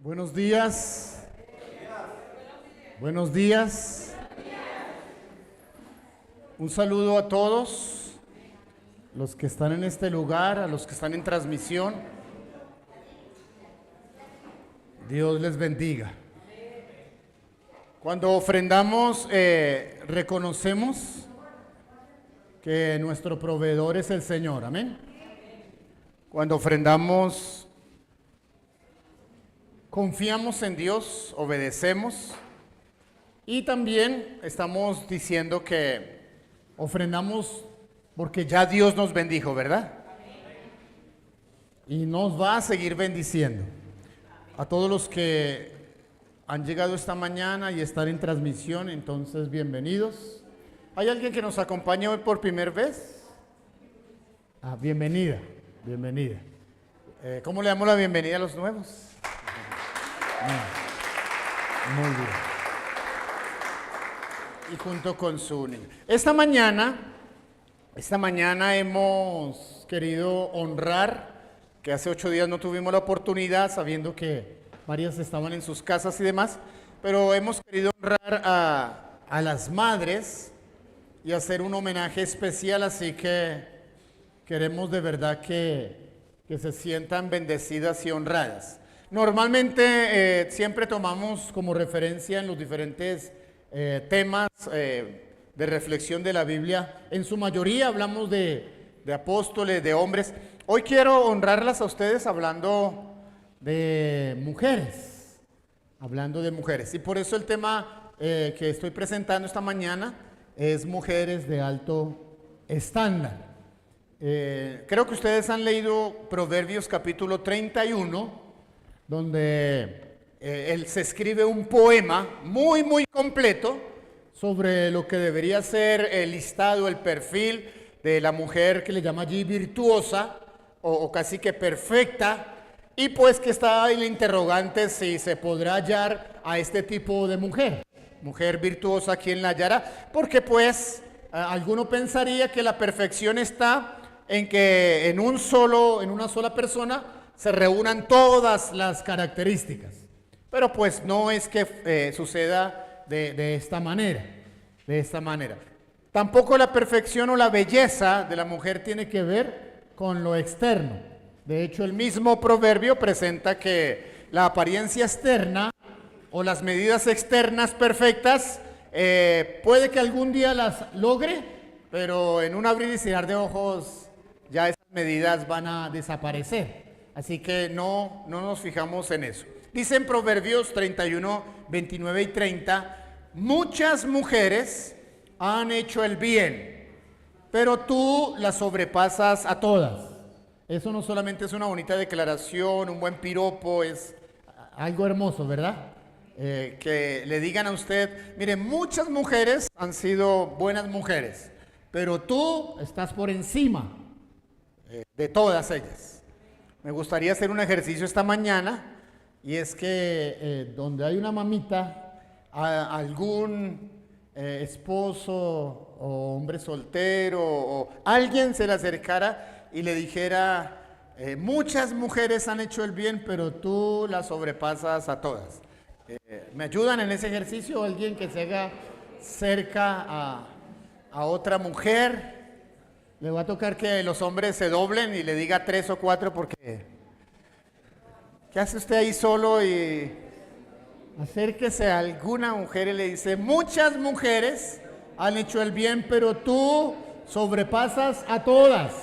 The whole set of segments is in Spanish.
Buenos días. Buenos días. Un saludo a todos los que están en este lugar, a los que están en transmisión. Dios les bendiga. Cuando ofrendamos, reconocemos que nuestro proveedor es el Señor. Amén. Cuando ofrendamos, confiamos en Dios, obedecemos. Y también estamos diciendo que ofrendamos porque ya Dios nos bendijo, ¿verdad? Y nos va a seguir bendiciendo. A todos los que han llegado esta mañana y están en transmisión, entonces bienvenidos. ¿Hay alguien que nos acompaña hoy por primera vez? Bienvenida, bienvenida. ¿Cómo le damos la bienvenida a los nuevos? Muy bien. Y junto con su niño. Esta mañana hemos querido honrar, que hace 8 días no tuvimos la oportunidad, sabiendo que varias estaban en sus casas y demás, pero hemos querido honrar a las madres y hacer un homenaje especial, así que queremos de verdad que se sientan bendecidas y honradas. Normalmente siempre tomamos como referencia en los diferentes temas de reflexión de la Biblia. En su mayoría hablamos de apóstoles, de hombres. Hoy quiero honrarlas a ustedes hablando de mujeres. Y por eso el tema que estoy presentando esta mañana es mujeres de alto estándar. Creo que ustedes han leído Proverbios capítulo 31, donde él se escribe un poema muy completo sobre lo que debería ser el listado, el perfil de la mujer que le llama allí virtuosa o casi que perfecta, y pues que está el interrogante si se podrá hallar a este tipo de mujer virtuosa. ¿Quién la hallará? Porque pues alguno pensaría que la perfección está en que en una sola persona se reúnan todas las características. Pero pues no es que suceda de esta manera. Tampoco la perfección o la belleza de la mujer tiene que ver con lo externo. De hecho, el mismo proverbio presenta que la apariencia externa o las medidas externas perfectas puede que algún día las logre, pero en un abrir y cerrar de ojos ya esas medidas van a desaparecer. Así que no nos fijamos en eso. Dice en Proverbios 31, 29 y 30, muchas mujeres han hecho el bien, pero tú las sobrepasas a todas. Eso no solamente es una bonita declaración, un buen piropo, es algo hermoso, ¿verdad? Que le digan a usted, mire, muchas mujeres han sido buenas mujeres, pero tú estás por encima de todas ellas. Me gustaría hacer un ejercicio esta mañana, y es que donde hay una mamita, algún esposo o hombre soltero o alguien se le acercara y le dijera, muchas mujeres han hecho el bien, pero tú las sobrepasas a todas. ¿Me ayudan en ese ejercicio? Alguien que se haga cerca a otra mujer. Le va a tocar que los hombres se doblen y le diga 3 o 4 porque ¿qué hace usted ahí solo? Y acérquese a alguna mujer y le dice, muchas mujeres han hecho el bien, pero tú sobrepasas a todas.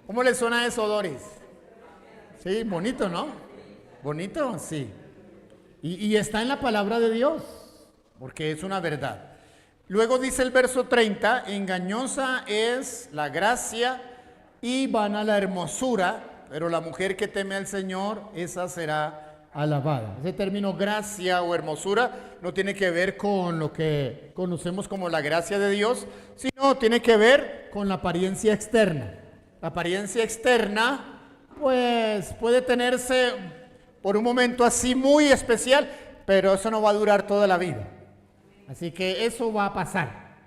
¿Cómo le suena eso, Doris? Sí, bonito, ¿no? Bonito, sí. Y está en la palabra de Dios, porque es una verdad. Luego dice el verso 30, engañosa es la gracia y vana la hermosura, pero la mujer que teme al Señor, esa será alabada. Ese término gracia o hermosura no tiene que ver con lo que conocemos como la gracia de Dios, sino tiene que ver con la apariencia externa. La apariencia externa, pues puede tenerse por un momento así muy especial, pero eso no va a durar toda la vida. Así que eso va a pasar.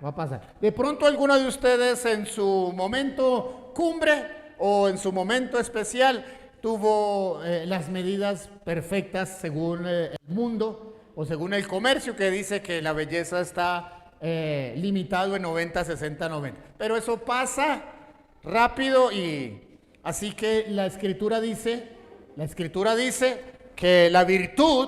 De pronto alguno de ustedes en su momento cumbre o en su momento especial tuvo las medidas perfectas según el mundo o según el comercio, que dice que la belleza está limitado en 90, 60, 90. Pero eso pasa rápido, y así que la escritura dice que la virtud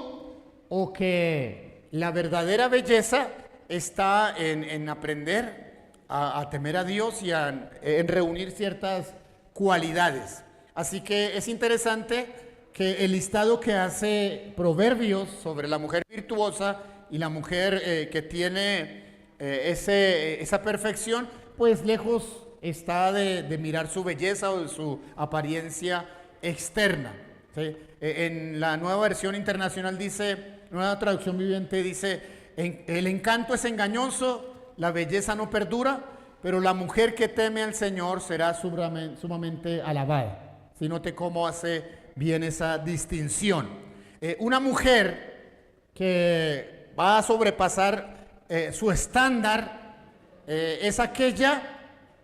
o que la verdadera belleza está en aprender a temer a Dios y en reunir ciertas cualidades. Así que es interesante que el listado que hace Proverbios sobre la mujer virtuosa y la mujer que tiene esa perfección, pues lejos está de mirar su belleza o de su apariencia externa. ¿Sí? En la nueva versión internacional dice, nueva traducción viviente dice, el encanto es engañoso, la belleza no perdura, pero la mujer que teme al Señor será sumamente alabada. Si note cómo hace bien esa distinción. Una mujer que va a sobrepasar su estándar es aquella,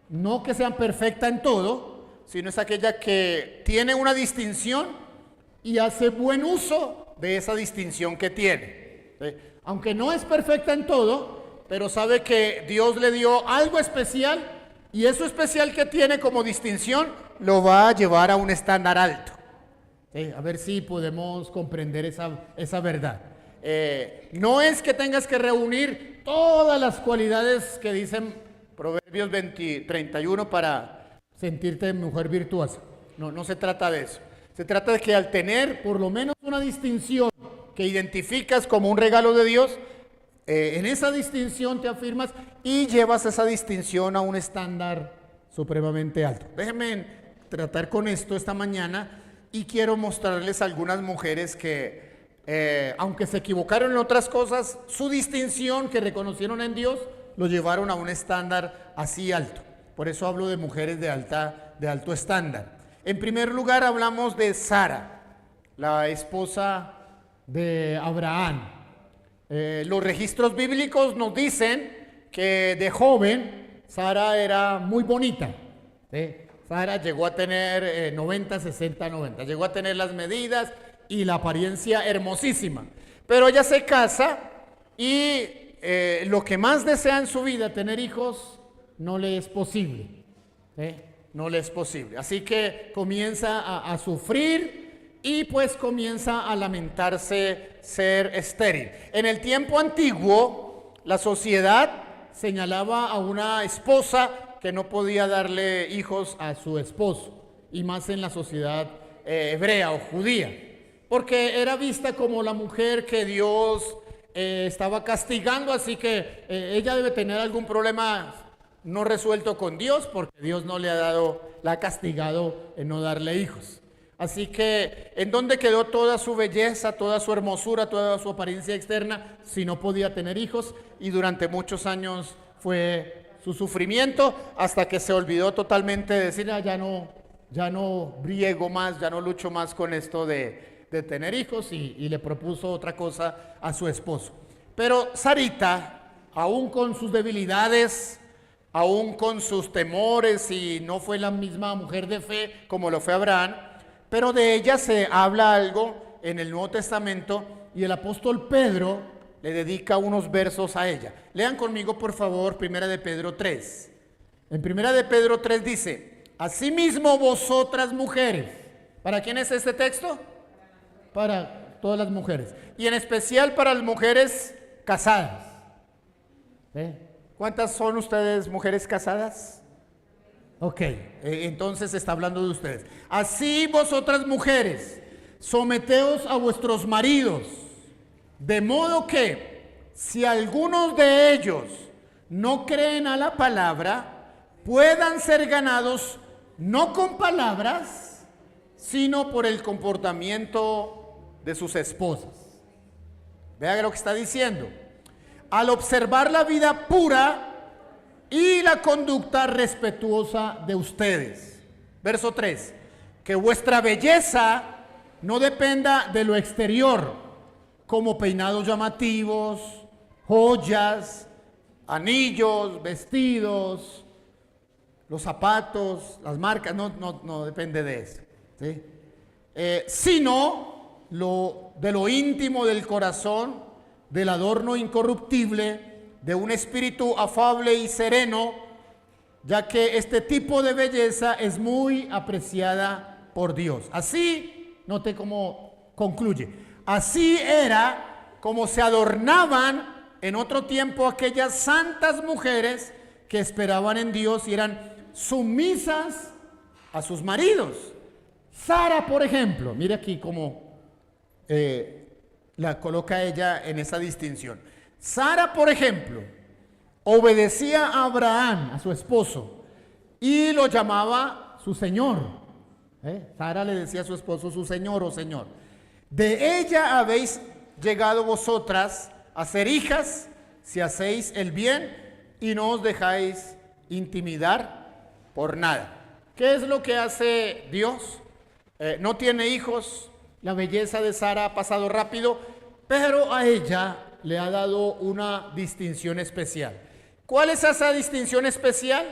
no que sea perfecta en todo, sino es aquella que tiene una distinción y hace buen uso de esa distinción que tiene. Aunque no es perfecta en todo, pero sabe que Dios le dio algo especial, y eso especial que tiene como distinción lo va a llevar a un estándar alto. A ver si podemos comprender esa verdad. No es que tengas que reunir todas las cualidades que dicen Proverbios 31 para sentirte mujer virtuosa. No se trata de eso. Se trata de que al tener por lo menos una distinción que identificas como un regalo de Dios, en esa distinción te afirmas y llevas esa distinción a un estándar supremamente alto. Déjenme tratar con esto esta mañana, y quiero mostrarles algunas mujeres que, aunque se equivocaron en otras cosas, su distinción que reconocieron en Dios lo llevaron a un estándar así alto. Por eso hablo de mujeres de alto estándar. En primer lugar hablamos de Sara, la esposa de Abraham. Los registros bíblicos nos dicen que de joven Sara era muy bonita. Sara llegó a tener 90, 60, 90. Llegó a tener las medidas y la apariencia hermosísima. Pero ella se casa y lo que más desea en su vida, tener hijos, no le es posible. No le es posible. Así que comienza a sufrir y pues comienza a lamentarse ser estéril. En el tiempo antiguo, la sociedad señalaba a una esposa que no podía darle hijos a su esposo, y más en la sociedad hebrea o judía, porque era vista como la mujer que Dios estaba castigando, así que ella debe tener algún problema no resuelto con Dios, porque Dios no le ha castigado en no darle hijos. Así que, ¿en dónde quedó toda su belleza, toda su hermosura, toda su apariencia externa, si no podía tener hijos? Y durante muchos años fue su sufrimiento, hasta que se olvidó totalmente de decir, ya no briego más, ya no lucho más con esto de tener hijos, y le propuso otra cosa a su esposo. Pero Sarita, aún con sus debilidades, aún con sus temores, y no fue la misma mujer de fe como lo fue Abraham, pero de ella se habla algo en el Nuevo Testamento, y el apóstol Pedro le dedica unos versos a ella. Lean conmigo, por favor, Primera de Pedro 3. En Primera de Pedro 3 dice, asimismo vosotras mujeres. ¿Para quién es este texto? Para todas las mujeres. Y en especial para las mujeres casadas. ¿Cuántas son ustedes mujeres casadas? Ok, entonces está hablando de ustedes. Así vosotras mujeres, someteos a vuestros maridos, de modo que si algunos de ellos no creen a la palabra, puedan ser ganados no con palabras, sino por el comportamiento de sus esposas. Vea lo que está diciendo. Al observar la vida pura y la conducta respetuosa de ustedes. Verso 3. Que vuestra belleza no dependa de lo exterior, como peinados llamativos, joyas, anillos, vestidos, los zapatos, las marcas, no depende de eso. ¿Sí? sino de lo íntimo del corazón, del adorno incorruptible, de un espíritu afable y sereno, ya que este tipo de belleza es muy apreciada por Dios. Así, note cómo concluye, así era como se adornaban en otro tiempo aquellas santas mujeres que esperaban en Dios y eran sumisas a sus maridos. Sara, por ejemplo, mire aquí cómo la coloca ella en esa distinción. Sara, por ejemplo, obedecía a Abraham, a su esposo, y lo llamaba su señor. Sara le decía a su esposo su señor o señor. De ella habéis llegado vosotras a ser hijas si hacéis el bien y no os dejáis intimidar por nada. ¿Qué es lo que hace Dios? No tiene hijos, la belleza de Sara ha pasado rápido, pero a ella le ha dado una distinción especial. ¿Cuál es esa distinción especial?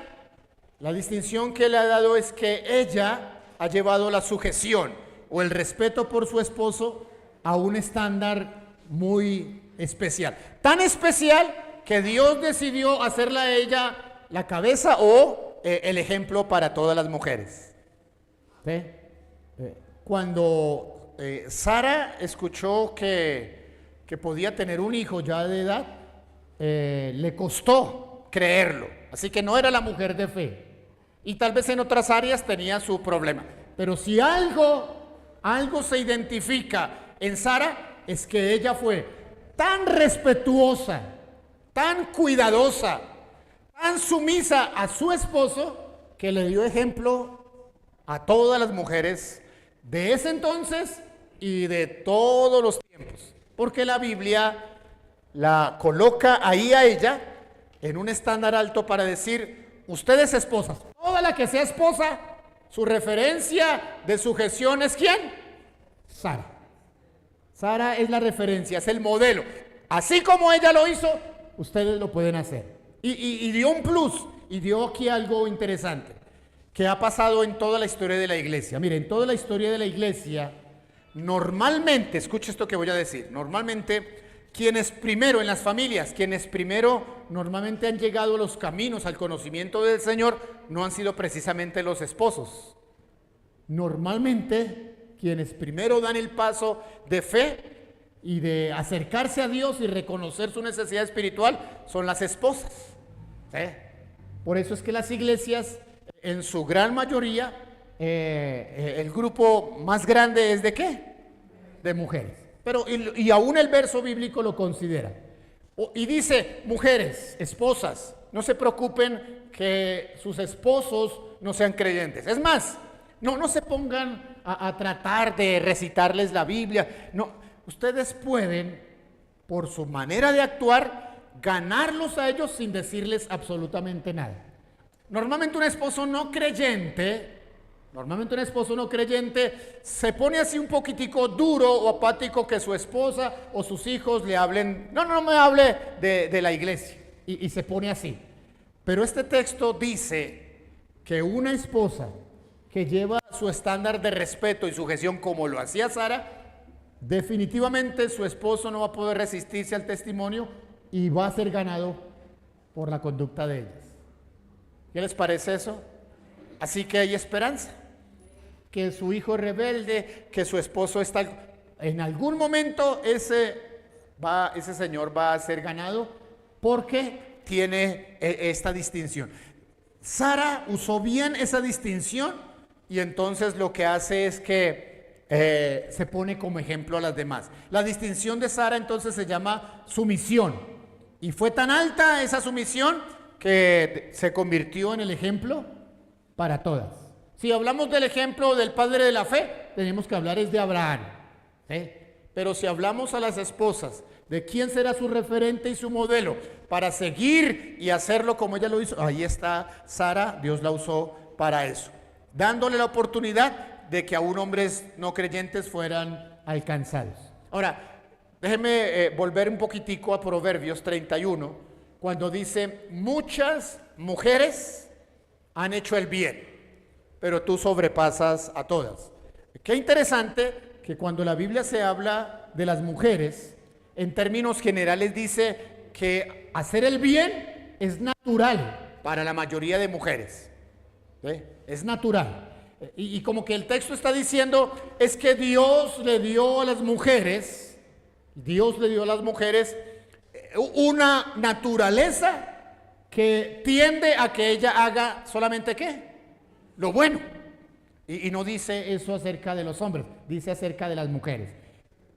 La distinción que le ha dado es que ella ha llevado la sujeción o el respeto por su esposo a un estándar muy especial. Tan especial que Dios decidió hacerla a ella la cabeza o el ejemplo para todas las mujeres. ¿Sí? Cuando Sara escuchó que podía tener un hijo ya de edad, le costó creerlo. Así que no era la mujer de fe. Y tal vez en otras áreas tenía su problema. Pero si algo se identifica en Sara, es que ella fue tan respetuosa, tan cuidadosa, tan sumisa a su esposo, que le dio ejemplo a todas las mujeres de ese entonces y de todos los tiempos. Porque la Biblia la coloca ahí a ella en un estándar alto para decir, ustedes esposas, toda la que sea esposa, su referencia de sujeción es ¿quién? Sara. Sara es la referencia, es el modelo. Así como ella lo hizo, ustedes lo pueden hacer. Y dio un plus, y dio aquí algo interesante, que ha pasado en toda la historia de la iglesia. Miren, en toda la historia de la iglesia, normalmente, escuche esto que voy a decir, normalmente quienes primero en las familias, quienes primero normalmente han llegado a los caminos, al conocimiento del Señor, no han sido precisamente los esposos. Normalmente quienes primero dan el paso de fe y de acercarse a Dios y reconocer su necesidad espiritual son las esposas. Por eso es que las iglesias, en su gran mayoría, el grupo más grande es ¿de qué? De mujeres. Pero y aún el verso bíblico lo considera. Y dice, mujeres, esposas, no se preocupen que sus esposos no sean creyentes. Es más, no se pongan a tratar de recitarles la Biblia. No, ustedes pueden, por su manera de actuar, ganarlos a ellos sin decirles absolutamente nada. Normalmente un esposo no creyente se pone así un poquitico duro o apático que su esposa o sus hijos le hablen, no me hable de la iglesia, y se pone así. Pero este texto dice que una esposa que lleva su estándar de respeto y sujeción como lo hacía Sara, definitivamente su esposo no va a poder resistirse al testimonio y va a ser ganado por la conducta de ellas. ¿Qué les parece eso? Así que hay esperanza, que su hijo es rebelde, que su esposo está... En algún momento ese señor va a ser ganado porque tiene esta distinción. Sara usó bien esa distinción y entonces lo que hace es que se pone como ejemplo a las demás. La distinción de Sara entonces se llama sumisión y fue tan alta esa sumisión que se convirtió en el ejemplo para todas. Si hablamos del ejemplo del padre de la fe, tenemos que hablar es de Abraham. Pero si hablamos a las esposas, de quién será su referente y su modelo para seguir y hacerlo como ella lo hizo, ahí está Sara, Dios la usó para eso, dándole la oportunidad de que aún hombres no creyentes fueran alcanzados. Ahora, déjeme volver un poquitico a Proverbios 31, cuando dice, muchas mujeres han hecho el bien, pero tú sobrepasas a todas. Qué interesante que cuando la Biblia se habla de las mujeres, en términos generales dice que hacer el bien es natural para la mayoría de mujeres. ¿Sí? Es natural. Y como que el texto está diciendo es que Dios le dio a las mujeres una naturaleza que tiende a que ella haga solamente ¿qué? Lo bueno. Y no dice eso acerca de los hombres, dice acerca de las mujeres.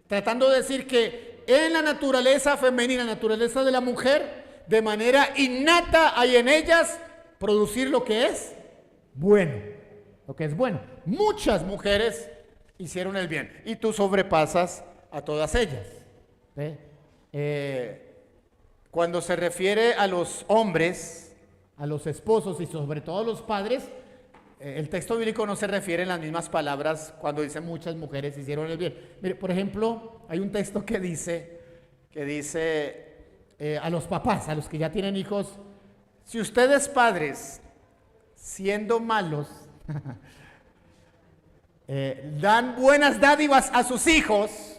Tratando de decir que en la naturaleza femenina, la naturaleza de la mujer, de manera innata hay en ellas producir lo que es bueno. Lo que es bueno. Muchas mujeres hicieron el bien y tú sobrepasas a todas ellas. Cuando se refiere a los hombres, a los esposos y sobre todo a los padres, el texto bíblico no se refiere en las mismas palabras cuando dice muchas mujeres hicieron el bien. Mire, por ejemplo, hay un texto que dice a los papás, a los que ya tienen hijos, si ustedes padres, siendo malos, dan buenas dádivas a sus hijos,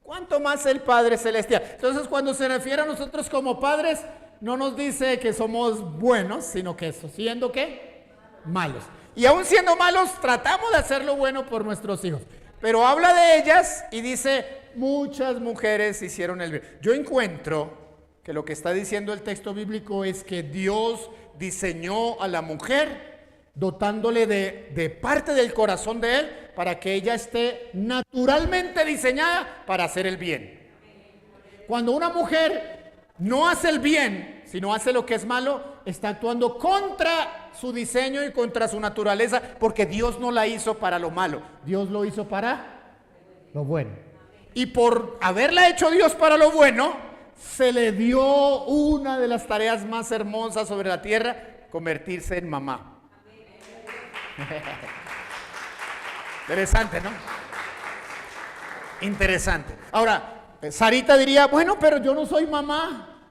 ¿cuánto más el Padre Celestial? Entonces, cuando se refiere a nosotros como padres, no nos dice que somos buenos, sino que siendo ¿qué? Malos. Y aún siendo malos, tratamos de hacer lo bueno por nuestros hijos. Pero habla de ellas y dice, muchas mujeres hicieron el bien. Yo encuentro que lo que está diciendo el texto bíblico es que Dios diseñó a la mujer dotándole de parte del corazón de Él para que ella esté naturalmente diseñada para hacer el bien. Cuando una mujer no hace el bien, sino hace lo que es malo, está actuando contra su diseño y contra su naturaleza, porque Dios no la hizo para lo malo, Dios lo hizo para lo bueno. Y por haberla hecho Dios para lo bueno, se le dio una de las tareas más hermosas sobre la tierra, convertirse en mamá. Interesante, ¿no? Interesante. Ahora, Sarita diría, bueno, pero yo no soy mamá.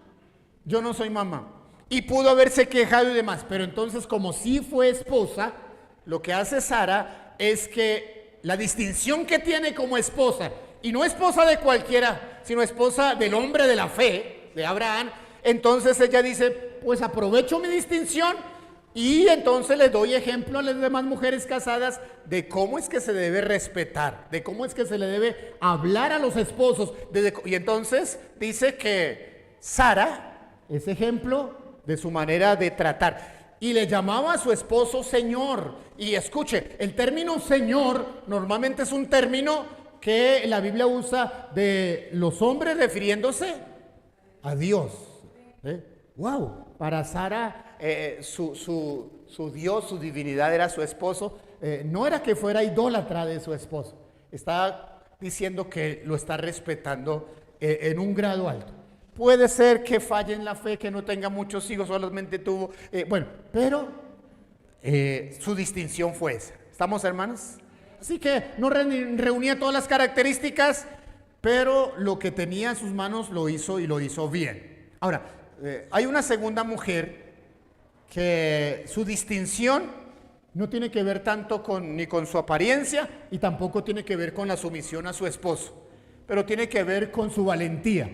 Yo no soy mamá. Y pudo haberse quejado y demás. Pero entonces, como sí fue esposa, lo que hace Sara es que la distinción que tiene como esposa, y no esposa de cualquiera, sino esposa del hombre de la fe, de Abraham, entonces ella dice, pues aprovecho mi distinción y entonces les doy ejemplo a las demás mujeres casadas de cómo es que se debe respetar, de cómo es que se le debe hablar a los esposos. Y entonces dice que Sara es ejemplo de su manera de tratar. Y le llamaba a su esposo Señor. Y escuche, el término Señor normalmente es un término que la Biblia usa de los hombres refiriéndose a Dios. Wow, para Sara su Dios, su divinidad era su esposo. No era que fuera idólatra de su esposo. Está diciendo que lo está respetando en un grado alto. Puede ser que falle en la fe, que no tenga muchos hijos, solamente tuvo, pero su distinción fue esa. ¿Estamos, hermanos? Así que no reunía todas las características, pero lo que tenía en sus manos lo hizo y lo hizo bien. Ahora, hay una segunda mujer que su distinción no tiene que ver tanto ni con su apariencia y tampoco tiene que ver con la sumisión a su esposo, pero tiene que ver con su valentía.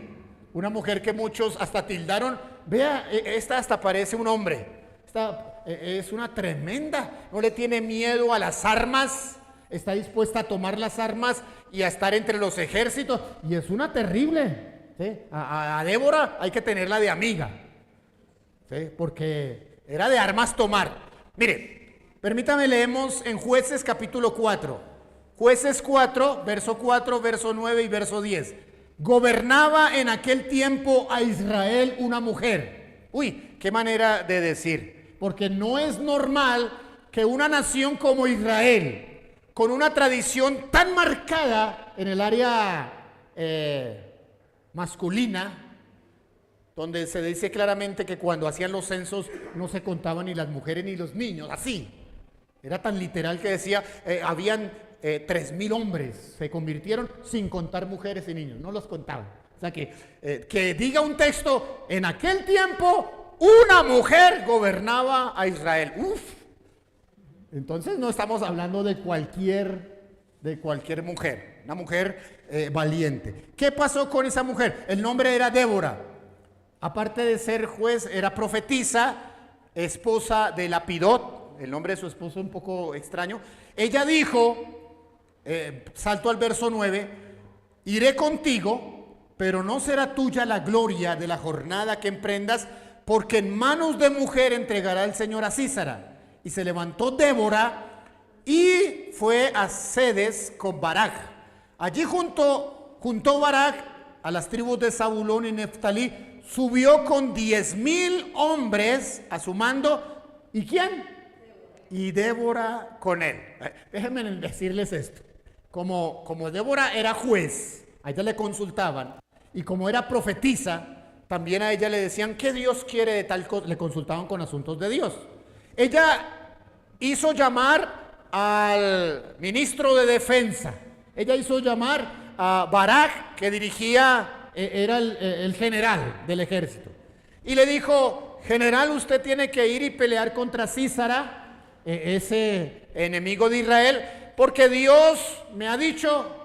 Una mujer que muchos hasta tildaron, vea, esta hasta parece un hombre, esta es una tremenda, no le tiene miedo a las armas, está dispuesta a tomar las armas y a estar entre los ejércitos, y es una terrible. ¿Sí? A Débora hay que tenerla de amiga, ¿sí? Porque era de armas tomar. Mire, permítame, leemos en Jueces capítulo 4. Jueces 4, verso 4, verso 9 y verso 10. Gobernaba en aquel tiempo a Israel una mujer. Uy, qué manera de decir. Porque no es normal que una nación como Israel, con una tradición tan marcada en el área masculina, donde se dice claramente que cuando hacían los censos no se contaban ni las mujeres ni los niños, así. Era tan literal que decía, habían 3,000 hombres, se convirtieron sin contar mujeres y niños, no los contaban. O sea que diga un texto, en aquel tiempo una mujer gobernaba a Israel. Uf. Entonces no estamos hablando de cualquier de cualquier mujer, una mujer valiente. ¿Qué pasó con esa mujer? El nombre era Débora. Aparte de ser juez, era profetisa, esposa de Lapidot. El nombre de su esposo es un poco extraño. Ella dijo, salto al verso 9, iré contigo, pero no será tuya la gloria de la jornada que emprendas, porque en manos de mujer entregará el Señor a Sísara. Y se levantó Débora y fue a Cedes con Barak. Allí juntó Barak a las tribus de Zabulón y Neftalí, subió con 10,000 hombres a su mando. ¿Y quién? Y Débora con él. Déjenme decirles esto. Como Débora era juez, a ella le consultaban, y como era profetisa, también a ella le decían, ¿qué Dios quiere de tal cosa? Le consultaban con asuntos de Dios. Ella hizo llamar al ministro de defensa. Ella hizo llamar a Barak, que dirigía, era el general del ejército. Y le dijo, general, usted tiene que ir y pelear contra Sísara, ese enemigo de Israel, porque Dios me ha dicho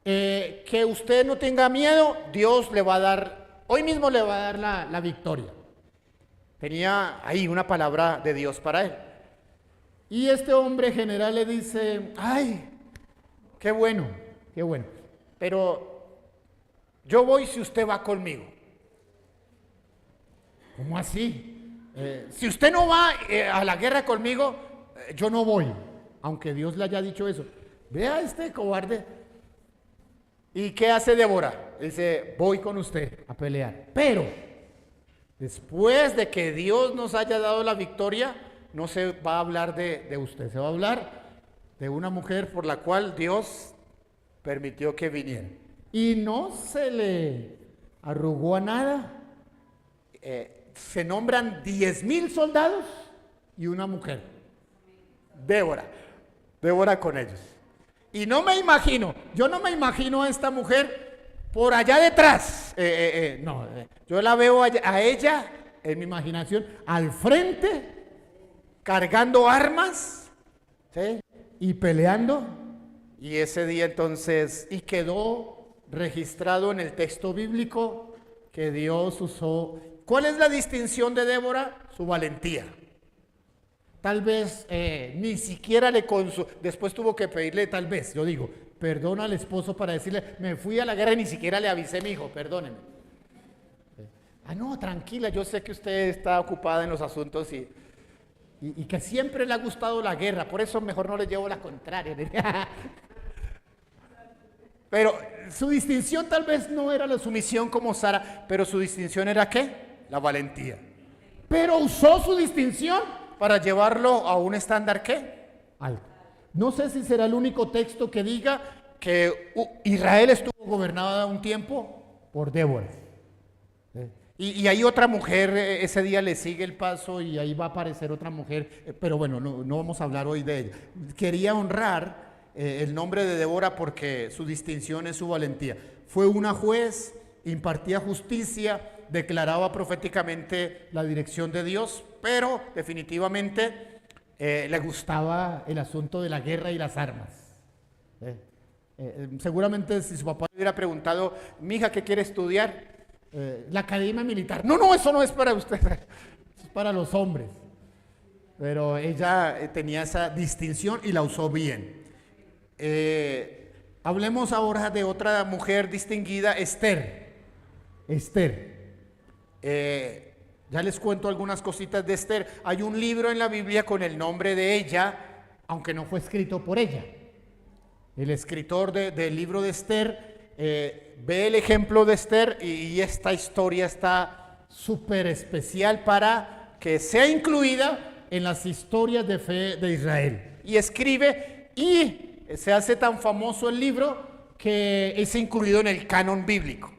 que usted no tenga miedo, Dios le va a dar, hoy mismo le va a dar la victoria. Tenía ahí una palabra de Dios para él. Y este hombre general le dice, ay, qué bueno, pero yo voy si usted va conmigo. ¿Cómo así? Si usted no va a la guerra conmigo, yo no voy, aunque Dios le haya dicho eso. Vea este cobarde. ¿Y qué hace Débora? Dice, voy con usted a pelear. Pero después de que Dios nos haya dado la victoria, no se va a hablar de usted, se va a hablar de una mujer por la cual Dios permitió que viniera. Y no se le arrugó a nada. Se nombran 10,000 soldados y una mujer. Débora con ellos. Y no me imagino, yo no me imagino a esta mujer por allá detrás. Yo la veo a ella, en mi imaginación, al frente, cargando armas, ¿sí? Y peleando. Y ese día entonces, y quedó registrado en el texto bíblico que Dios usó. ¿Cuál es la distinción de Débora? Su valentía. Tal vez ni siquiera después tuvo que pedirle, tal vez, yo digo, perdón al esposo para decirle, me fui a la guerra y ni siquiera le avisé, mi hijo, perdóneme. No, tranquila, yo sé que usted está ocupada en los asuntos y que siempre le ha gustado la guerra, por eso mejor no le llevo la contraria. Pero su distinción tal vez no era la sumisión como Sara, pero su distinción era ¿qué? La valentía. Pero usó su distinción para llevarlo a un estándar ¿qué? Alto. No sé si será el único texto que diga que Israel estuvo gobernada un tiempo por Débora. Y hay otra mujer, ese día le sigue el paso y ahí va a aparecer otra mujer, pero bueno, no vamos a hablar hoy de ella. Quería honrar el nombre de Débora porque su distinción es su valentía. Fue una juez, impartía justicia, declaraba proféticamente la dirección de Dios, pero definitivamente le gustaba el asunto de la guerra y las armas. Seguramente si su papá le hubiera preguntado, mija, ¿qué quiere estudiar? La academia militar. No, eso no es para usted, es para los hombres. Pero ella tenía esa distinción y la usó bien. Hablemos ahora de otra mujer distinguida, Esther. Ya les cuento algunas cositas de Esther. Hay un libro en la Biblia con el nombre de ella, aunque no fue escrito por ella. El escritor del libro de Esther ve el ejemplo de Esther y esta historia está súper especial para que sea incluida en las historias de fe de Israel. Y escribe y se hace tan famoso el libro que es incluido en el canon bíblico.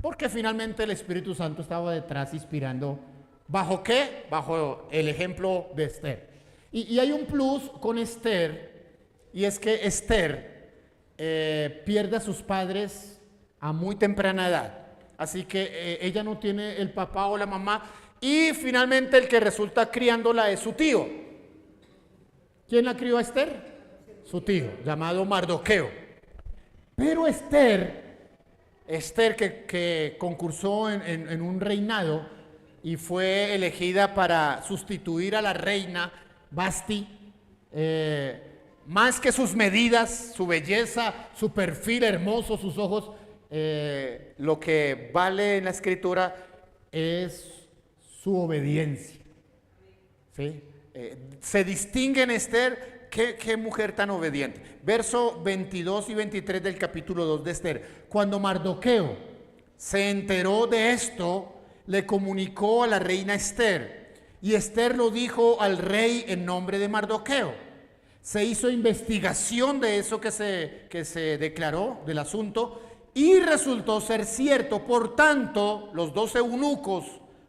Porque finalmente el Espíritu Santo estaba detrás inspirando. ¿Bajo qué? Bajo el ejemplo de Esther. Y hay un plus con Esther, y es que Esther pierde a sus padres a muy temprana edad. Así que ella no tiene el papá o la mamá, y finalmente el que resulta criándola es su tío. ¿Quién la crió a Esther? su tío, llamado Mardoqueo. Pero Esther que concursó en un reinado y fue elegida para sustituir a la reina Vasti, más que sus medidas, su belleza, su perfil hermoso, sus ojos, lo que vale en la escritura es su obediencia. ¿Sí? Se distingue en Esther, qué mujer tan obediente. Verso 22 y 23 del capítulo 2 de Esther. Cuando Mardoqueo se enteró de esto, le comunicó a la reina Esther, y Esther lo dijo al rey en nombre de Mardoqueo. Se hizo investigación de eso que se declaró, del asunto, y resultó ser cierto. Por tanto, los 12 eunucos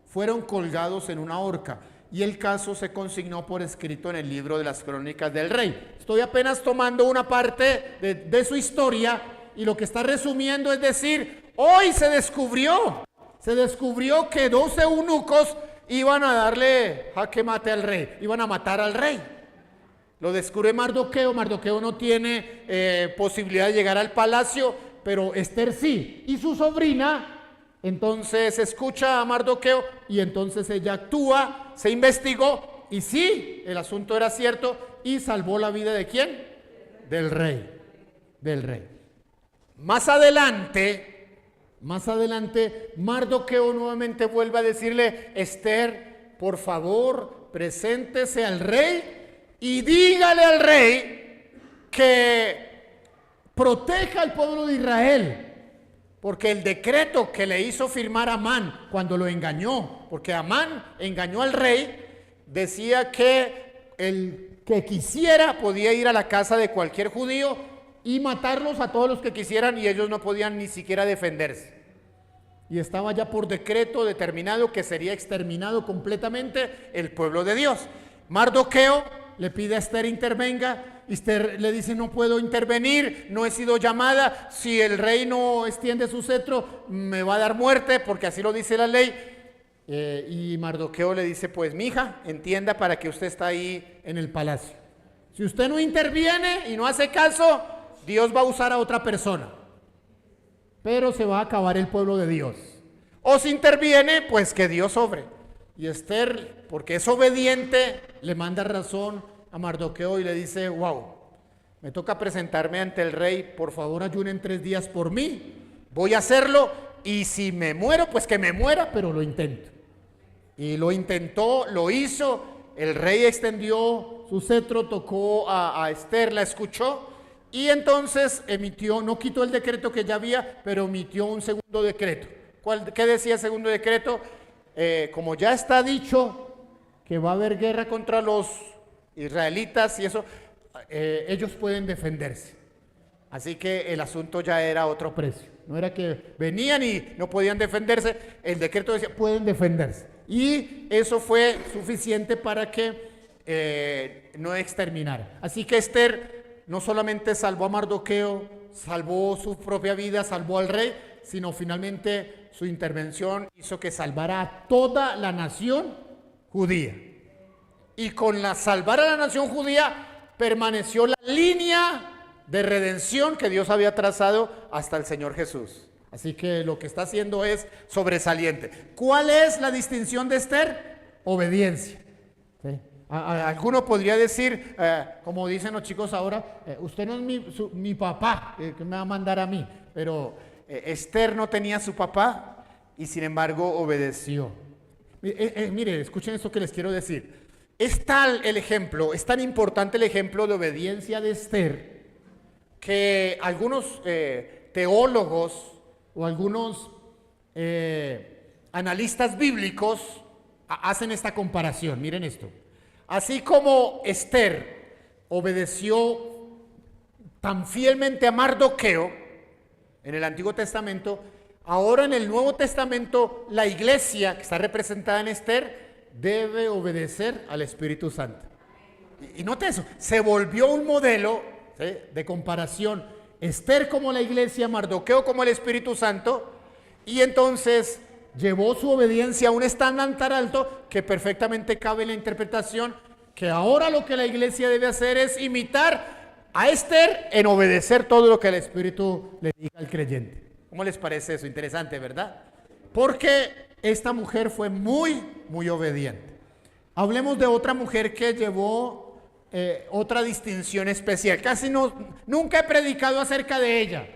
fueron colgados en una horca, y el caso se consignó por escrito en el libro de las crónicas del rey. Estoy apenas tomando una parte de su historia, y lo que está resumiendo es decir, hoy se descubrió que 12 eunucos iban a darle jaque mate al rey, iban a matar al rey. Lo descubre Mardoqueo. Mardoqueo no tiene posibilidad de llegar al palacio, pero Esther sí, y su sobrina. Entonces escucha a Mardoqueo y entonces ella actúa, se investigó y sí, el asunto era cierto y salvó la vida ¿de quién? Del rey. Más adelante, Mardoqueo nuevamente vuelve a decirle, Esther, por favor, preséntese al rey y dígale al rey que proteja al pueblo de Israel. Porque el decreto que le hizo firmar Amán cuando lo engañó, porque Amán engañó al rey, decía que el que quisiera podía ir a la casa de cualquier judío y matarlos a todos los que quisieran, y ellos no podían ni siquiera defenderse. Y estaba ya por decreto determinado que sería exterminado completamente el pueblo de Dios. Mardoqueo le pide a Esther intervenga. Esther le dice, no puedo intervenir, no he sido llamada, si el rey no extiende su cetro me va a dar muerte, porque así lo dice la ley. Y Mardoqueo le dice, pues mija, entienda para que usted está ahí en el palacio. Si usted no interviene y no hace caso, Dios va a usar a otra persona, pero se va a acabar el pueblo de Dios. O si interviene, pues que Dios obre. Y Esther, porque es obediente, le manda razón a Mardoqueo y le dice, wow, me toca presentarme ante el rey, por favor ayunen 3 días por mí, voy a hacerlo, y si me muero, pues que me muera, pero lo intento. Y lo intentó, lo hizo, el rey extendió su cetro, tocó a Esther, la escuchó, y entonces emitió, no quitó el decreto que ya había, pero emitió un segundo decreto. ¿Qué decía el segundo decreto? Como ya está dicho que va a haber guerra contra los israelitas y eso, ellos pueden defenderse. Así que el asunto ya era otro precio. No era que venían y no podían defenderse, el decreto decía pueden defenderse. Y eso fue suficiente para que no exterminara. Así que Esther no solamente salvó a Mardoqueo, salvó su propia vida, salvó al rey, sino finalmente su intervención hizo que salvara a toda la nación judía. Y con la salvar a la nación judía permaneció la línea de redención que Dios había trazado hasta el Señor Jesús. Así que lo que está haciendo es sobresaliente. ¿Cuál es la distinción de Esther? Obediencia. ¿Sí? Alguno podría decir, como dicen los chicos ahora, usted no es mi papá, que me va a mandar a mí. Pero Esther no tenía su papá y sin embargo obedeció. Mire, escuchen esto que les quiero decir. Es tal el ejemplo, es tan importante el ejemplo de obediencia de Esther, que algunos teólogos o algunos analistas bíblicos hacen esta comparación. Miren esto. Así como Esther obedeció tan fielmente a Mardoqueo en el Antiguo Testamento, ahora en el Nuevo Testamento la iglesia que está representada en Esther debe obedecer al Espíritu Santo. Y note eso, se volvió un modelo, ¿sí?, de comparación. Esther como la iglesia, Mardoqueo como el Espíritu Santo, y entonces llevó su obediencia a un estándar tan alto que perfectamente cabe en la interpretación que ahora lo que la iglesia debe hacer es imitar a Esther en obedecer todo lo que el Espíritu le diga al creyente. ¿Cómo les parece eso? Interesante, ¿verdad? Porque esta mujer fue muy, muy obediente. Hablemos de otra mujer que llevó otra distinción especial. Nunca he predicado acerca de ella.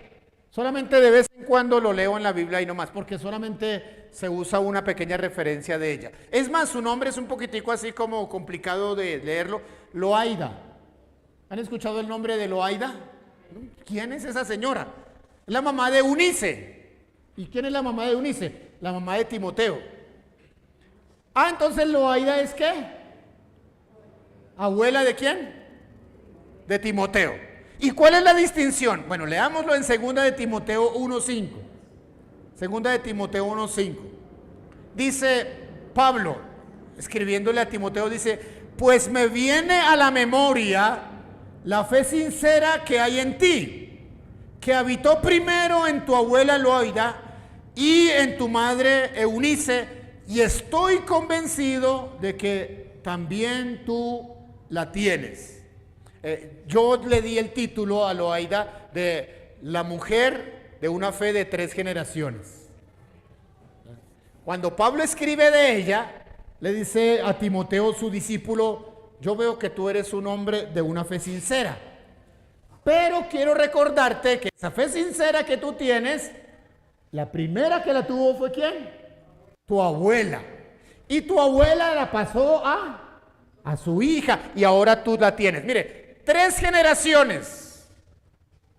Solamente de vez en cuando lo leo en la Biblia y no más, porque solamente se usa una pequeña referencia de ella. Es más, su nombre es un poquitico así como complicado de leerlo. Loaida. ¿Han escuchado el nombre de Loaida? ¿Quién es esa señora? La mamá de Eunice. ¿Y quién es la mamá de Eunice? La mamá de Timoteo. Entonces Loaida es ¿qué? ¿Abuela de quién? De Timoteo. ¿Y cuál es la distinción? Bueno, leámoslo en 2 de Timoteo 1:5. 2 de Timoteo 1:5. Dice Pablo, escribiéndole a Timoteo, dice: pues me viene a la memoria la fe sincera que hay en ti, que habitó primero en tu abuela Loaida y en tu madre Eunice, y estoy convencido de que también tú la tienes. Yo le di el título a Loaida de la mujer de una fe de 3 generaciones. Cuando Pablo escribe de ella, le dice a Timoteo, su discípulo: yo veo que tú eres un hombre de una fe sincera, pero quiero recordarte que esa fe sincera que tú tienes, la primera que la tuvo fue ¿quién? Tu abuela. Y tu abuela la pasó a su hija, y ahora tú la tienes. Mire, 3 generaciones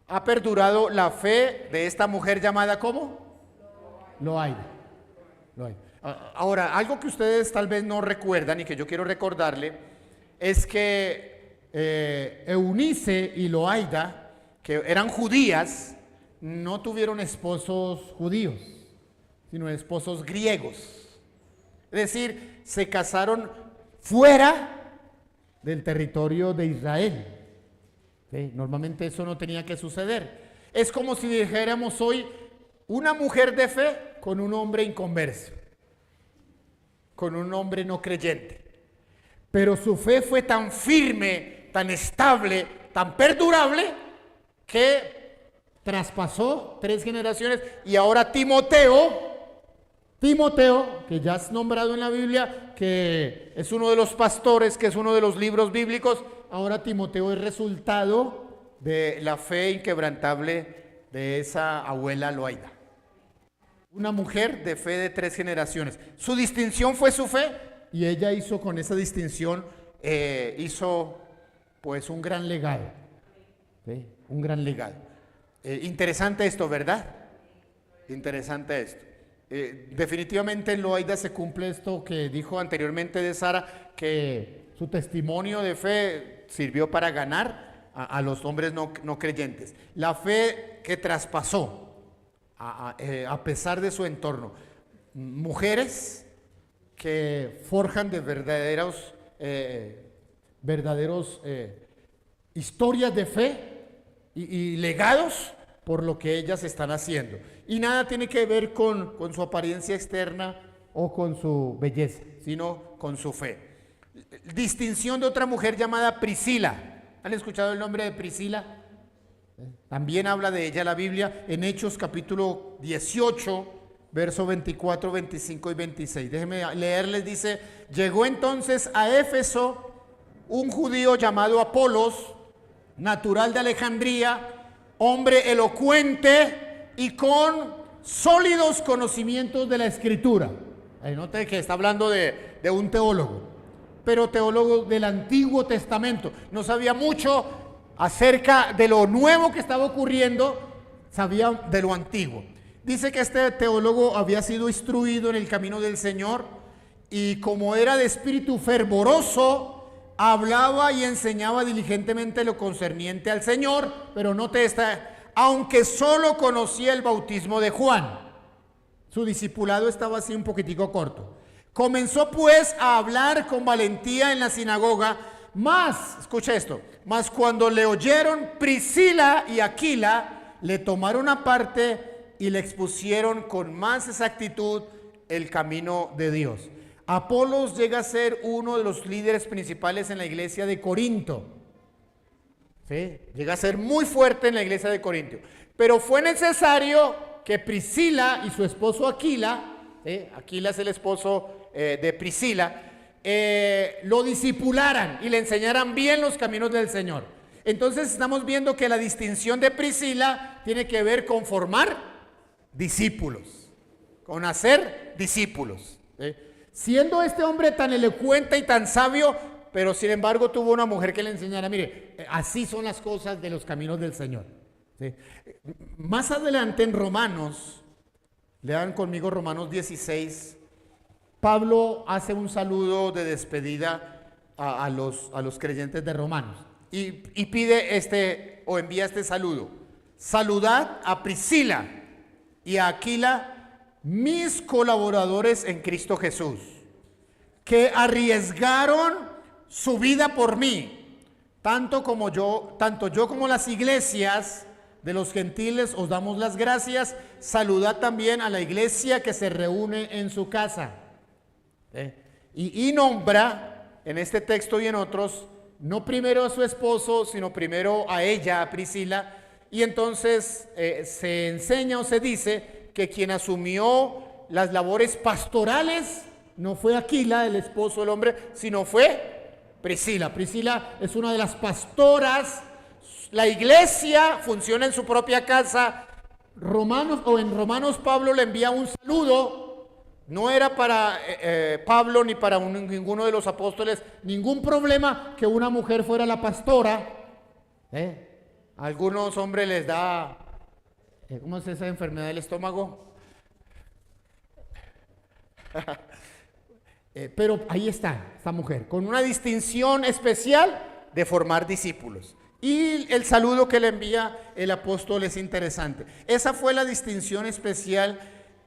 ha perdurado la fe de esta mujer llamada ¿cómo? Loaida. Ahora, algo que ustedes tal vez no recuerdan y que yo quiero recordarle es que Eunice y Loaida, que eran judías, no tuvieron esposos judíos, sino esposos griegos. Es decir, se casaron fuera del territorio de Israel. ¿Sí? Normalmente eso no tenía que suceder. Es como si dijéramos hoy una mujer de fe con un hombre inconverso, con un hombre no creyente. Pero su fe fue tan firme, tan estable, tan perdurable, que traspasó 3 generaciones, y ahora Timoteo, que ya es nombrado en la Biblia, que es uno de los pastores, que es uno de los libros bíblicos, ahora Timoteo es resultado de la fe inquebrantable de esa abuela Loaida. Una mujer de fe de 3 generaciones. Su distinción fue su fe, y ella hizo con esa distinción, hizo pues un gran legado. ¿Sí? Un gran legado. Interesante esto, ¿verdad? Interesante esto. Definitivamente en Loaida se cumple esto que dijo anteriormente de Sara, que su testimonio de fe sirvió para ganar a los hombres no creyentes. La fe que traspasó a pesar de su entorno. Mujeres que forjan de verdaderos historias de fe y legados por lo que ellas están haciendo. Y nada tiene que ver con su apariencia externa o con su belleza, sino con su fe. Distinción de otra mujer llamada Priscila. ¿Han escuchado el nombre de Priscila? También habla de ella la Biblia en Hechos capítulo 18, verso 24, 25 y 26. Déjenme leerles, dice: llegó entonces a Éfeso un judío llamado Apolos, natural de Alejandría, hombre elocuente y con sólidos conocimientos de la Escritura. Note que está hablando de un teólogo, pero teólogo del Antiguo Testamento. No sabía mucho acerca de lo nuevo que estaba ocurriendo, sabía de lo antiguo. Dice que este teólogo había sido instruido en el camino del Señor, y como era de espíritu fervoroso, hablaba y enseñaba diligentemente lo concerniente al Señor. Pero note esta: aunque solo conocía el bautismo de Juan. Su discipulado estaba así un poquitico corto. Comenzó pues a hablar con valentía en la sinagoga, escucha esto, mas cuando le oyeron Priscila y Aquila, le tomaron aparte y le expusieron con más exactitud el camino de Dios. Apolos llega a ser uno de los líderes principales en la iglesia de Corinto. ¿sí? Llega a ser muy fuerte en la iglesia de Corintio. Pero fue necesario que Priscila y su esposo Aquila, ¿sí? Aquila es el esposo de Priscila, lo discipularan y le enseñaran bien los caminos del Señor. Entonces estamos viendo que la distinción de Priscila tiene que ver con formar discípulos, con hacer discípulos, ¿sí? Siendo este hombre tan elocuente y tan sabio, pero sin embargo tuvo una mujer que le enseñara, mire, así son las cosas de los caminos del Señor, ¿sí? Más adelante en Romanos, lean conmigo Romanos 16, Pablo hace un saludo de despedida a los creyentes de Romanos y pide o envía este saludo. Saludad a Priscila y a Aquila, mis colaboradores en Cristo Jesús, que arriesgaron su vida por mí, tanto yo como las iglesias de los gentiles os damos las gracias. Saludad también a la iglesia que se reúne en su casa. Y nombra en este texto y en otros, no primero a su esposo, sino primero a ella, a Priscila, y entonces se enseña o se dice que quien asumió las labores pastorales no fue Aquila, el esposo del hombre, sino fue Priscila. Priscila es una de las pastoras. La iglesia funciona en su propia casa. En Romanos Pablo le envía un saludo. No era para Pablo ni para ninguno de los apóstoles ningún problema que una mujer fuera la pastora. A algunos hombres les da, ¿cómo es esa enfermedad del estómago? Pero ahí está esta mujer, con una distinción especial de formar discípulos. Y el saludo que le envía el apóstol es interesante. Esa fue la distinción especial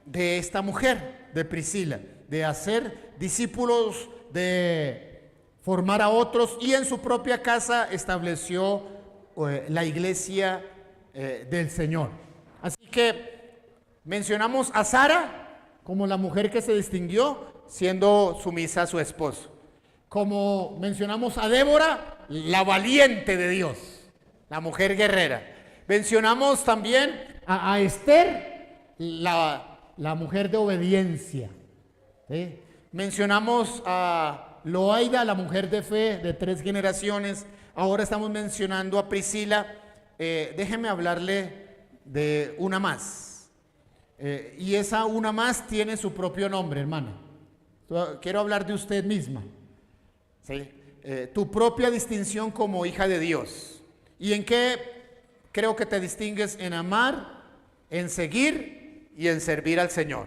de esta mujer, de Priscila, de hacer discípulos, de formar a otros, y en su propia casa estableció la iglesia del Señor. Así que mencionamos a Sara como la mujer que se distinguió siendo sumisa a su esposo. Como mencionamos a Débora, la valiente de Dios, la mujer guerrera. Mencionamos también a Esther, la mujer de obediencia. ¿Sí? Mencionamos a Loaida, la mujer de fe de 3 generaciones. Ahora estamos mencionando a Priscila. Déjeme hablarle de una más. Y esa una más tiene su propio nombre, hermana. Quiero hablar de usted misma. ¿Sí? Tu propia distinción como hija de Dios. ¿Y en qué creo que te distingues? En amar, en seguir y en servir al Señor.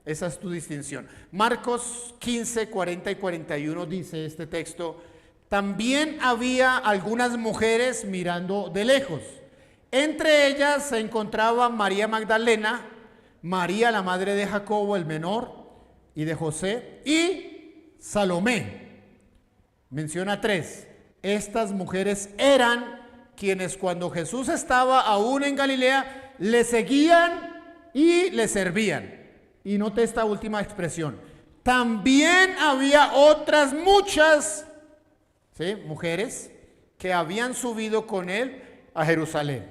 Esa es tu distinción. Marcos 15, 40 y 41 dice este texto: también había algunas mujeres mirando de lejos. Entre ellas se encontraba María Magdalena, María la madre de Jacobo el menor y de José, y Salomé. Menciona 3. Estas mujeres eran quienes cuando Jesús estaba aún en Galilea le seguían y le servían. Y note esta última expresión: también había otras muchas, ¿sí?, mujeres que habían subido con él a Jerusalén.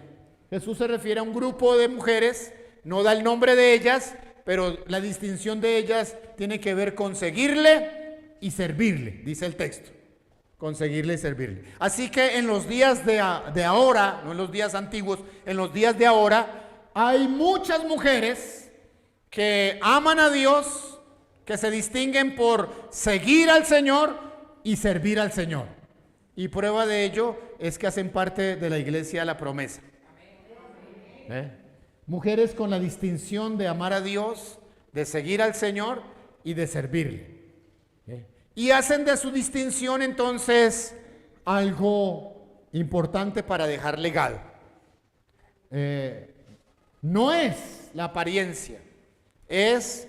Jesús se refiere a un grupo de mujeres, no da el nombre de ellas, pero la distinción de ellas tiene que ver con seguirle y servirle, dice el texto. Conseguirle y servirle. Así que en los días de ahora, no en los días antiguos, en los días de ahora, hay muchas mujeres que aman a Dios, que se distinguen por seguir al Señor y servir al Señor. Y prueba de ello es que hacen parte de la iglesia La Promesa. Mujeres con la distinción de amar a Dios, de seguir al Señor y de servirle. Y hacen de su distinción entonces algo importante para dejar legado. No es la apariencia, es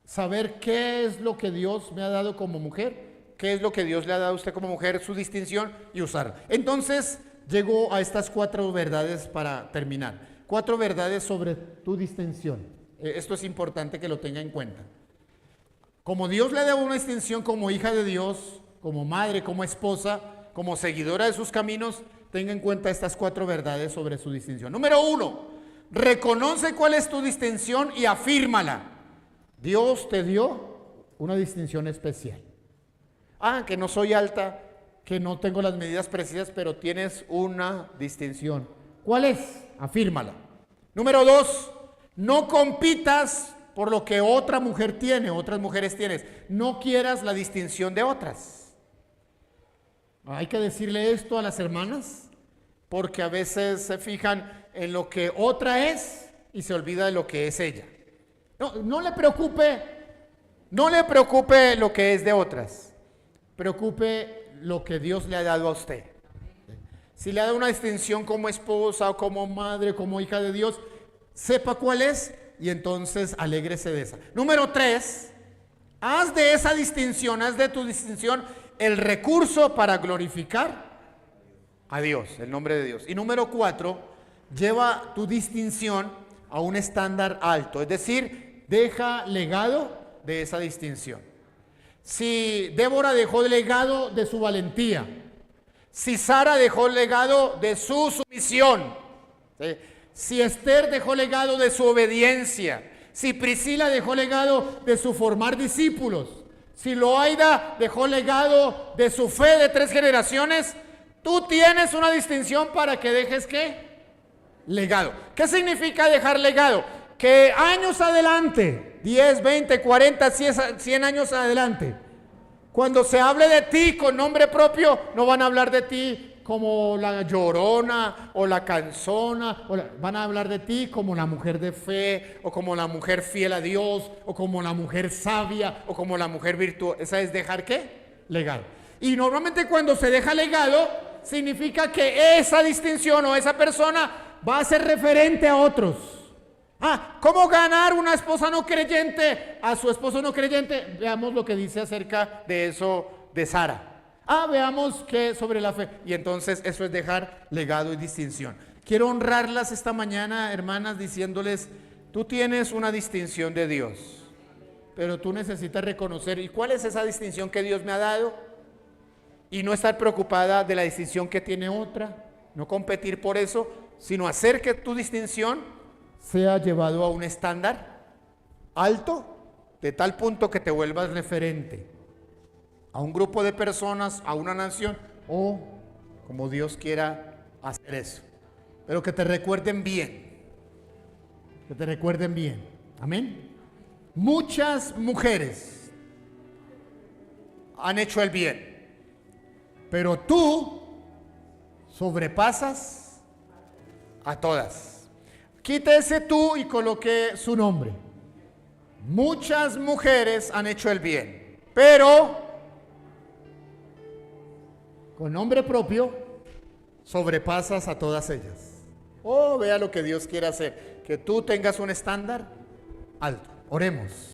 saber qué es lo que Dios me ha dado como mujer, qué es lo que Dios le ha dado a usted como mujer, su distinción, y usarla. Entonces llego a estas 4 verdades para terminar. 4 verdades sobre tu distinción. Esto es importante que lo tenga en cuenta. Como Dios le da una distinción como hija de Dios, como madre, como esposa, como seguidora de sus caminos, tenga en cuenta estas 4 verdades sobre su distinción. Número 1, reconoce cuál es tu distinción y afírmala. Dios te dio una distinción especial. Que no soy alta, que no tengo las medidas precisas, pero tienes una distinción. ¿Cuál es? Afírmala. Número 2, no compitas por lo que otra mujer tiene, otras mujeres tienes. No quieras la distinción de otras. Hay que decirle esto a las hermanas, porque a veces se fijan en lo que otra es y se olvida de lo que es ella. No le preocupe lo que es de otras. Preocupe lo que Dios le ha dado a usted. Si le ha dado una distinción como esposa o como madre, como hija de Dios, sepa cuál es y entonces alégrese de esa. Número 3, haz de esa distinción, haz de tu distinción el recurso para glorificar a Dios, el nombre de Dios. Y número 4, lleva tu distinción a un estándar alto, es decir, deja legado de esa distinción. Si Débora dejó legado de su valentía, si Sara dejó legado de su sumisión, ¿sí? Si Esther dejó legado de su obediencia, si Priscila dejó legado de su formar discípulos, si Loaida dejó legado de su fe de 3 generaciones, tú tienes una distinción para que dejes ¿qué? Legado. ¿Qué significa dejar legado? Que años adelante, 10, 20, 40, 100 años adelante, cuando se hable de ti con nombre propio, no van a hablar de ti como la llorona o la cansona, van a hablar de ti como la mujer de fe, o como la mujer fiel a Dios, o como la mujer sabia, o como la mujer virtuosa. Esa es dejar ¿qué? Legado. Y normalmente cuando se deja legado, significa que esa distinción o esa persona va a ser referente a otros. ¿Cómo ganar una esposa no creyente a su esposo no creyente? Veamos lo que dice acerca de eso de Sara. Veamos que sobre la fe. Y entonces eso es dejar legado y distinción. Quiero honrarlas esta mañana, hermanas, diciéndoles, tú tienes una distinción de Dios, pero tú necesitas reconocer, ¿y cuál es esa distinción que Dios me ha dado? Y no estar preocupada de la distinción que tiene otra, no competir por eso, sino hacer que tu distinción sea llevado a un estándar alto, de tal punto que te vuelvas referente a un grupo de personas, a una nación, o como Dios quiera hacer eso. Pero que te recuerden bien, que te recuerden bien. Amén. Muchas mujeres han hecho el bien, pero tú sobrepasas a todas. Quite ese tú y coloque su nombre. Muchas mujeres han hecho el bien, pero con nombre propio sobrepasas a todas ellas. Vea lo que Dios quiere hacer, que tú tengas un estándar alto. Oremos.